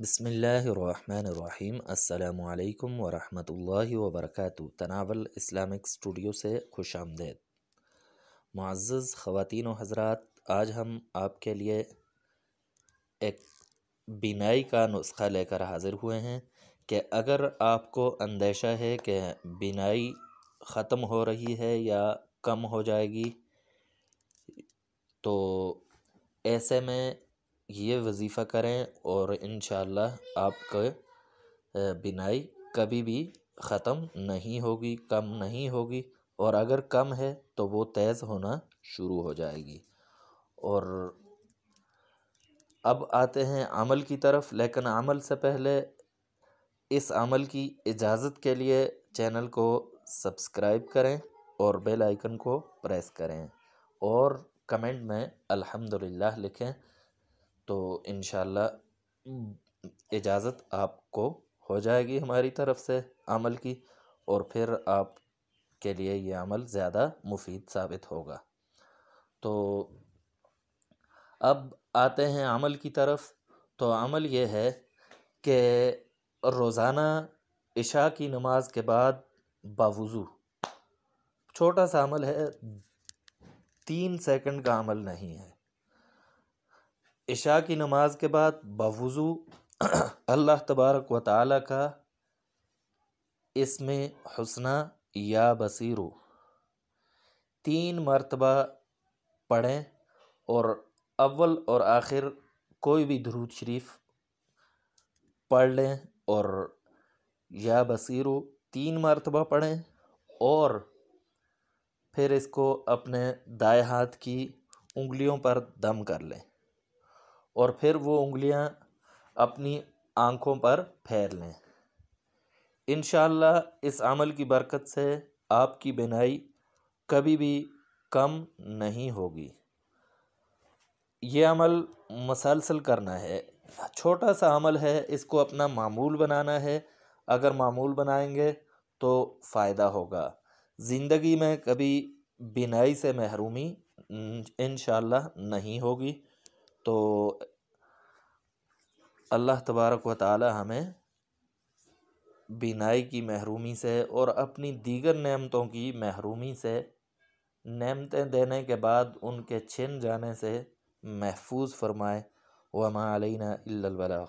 بسم اللہ الرحمن الرحیم۔ السلام علیکم ورحمۃ اللہ وبرکاتہ۔ تناول اسلامک اسٹوڈیو سے خوش آمدید۔ معزز خواتین و حضرات، آج ہم آپ کے لیے ایک بینائی کا نسخہ لے کر حاضر ہوئے ہیں کہ اگر آپ کو اندیشہ ہے کہ بینائی ختم ہو رہی ہے یا کم ہو جائے گی، تو ایسے میں یہ وظیفہ کریں اور انشاءاللہ آپ کا بینائی کبھی بھی ختم نہیں ہوگی، کم نہیں ہوگی، اور اگر کم ہے تو وہ تیز ہونا شروع ہو جائے گی۔ اور اب آتے ہیں عمل کی طرف، لیکن عمل سے پہلے اس عمل کی اجازت کے لیے چینل کو سبسکرائب کریں اور بیل آئیکن کو پریس کریں اور کمنٹ میں الحمدللہ لکھیں، تو انشاءاللہ اجازت آپ کو ہو جائے گی ہماری طرف سے عمل کی، اور پھر آپ کے لیے یہ عمل زیادہ مفید ثابت ہوگا۔ تو اب آتے ہیں عمل کی طرف۔ تو عمل یہ ہے کہ روزانہ عشاء کی نماز کے بعد باوضو، چھوٹا سا عمل ہے، 3 سیکنڈ کا عمل نہیں ہے، عشاء کی نماز کے بعد باوضو اللہ تبارک و تعالی کا اسم حسنی یا بصیرو 3 مرتبہ پڑھیں، اور اول اور آخر کوئی بھی درود شریف پڑھ لیں، اور یا بصیرو 3 مرتبہ پڑھیں، اور پھر اس کو اپنے دائیں ہاتھ کی انگلیوں پر دم کر لیں، اور پھر وہ انگلیاں اپنی آنکھوں پر پھیر لیں۔ انشاءاللہ اس عمل کی برکت سے آپ کی بینائی کبھی بھی کم نہیں ہوگی۔ یہ عمل مسلسل کرنا ہے، چھوٹا سا عمل ہے، اس کو اپنا معمول بنانا ہے۔ اگر معمول بنائیں گے تو فائدہ ہوگا، زندگی میں کبھی بینائی سے محرومی انشاءاللہ نہیں ہوگی۔ تو اللہ تبارک و تعالی ہمیں بینائی کی محرومی سے اور اپنی دیگر نعمتوں کی محرومی سے، نعمتیں دینے کے بعد ان کے چھن جانے سے محفوظ فرمائے۔ وما علینا الا البلاغ۔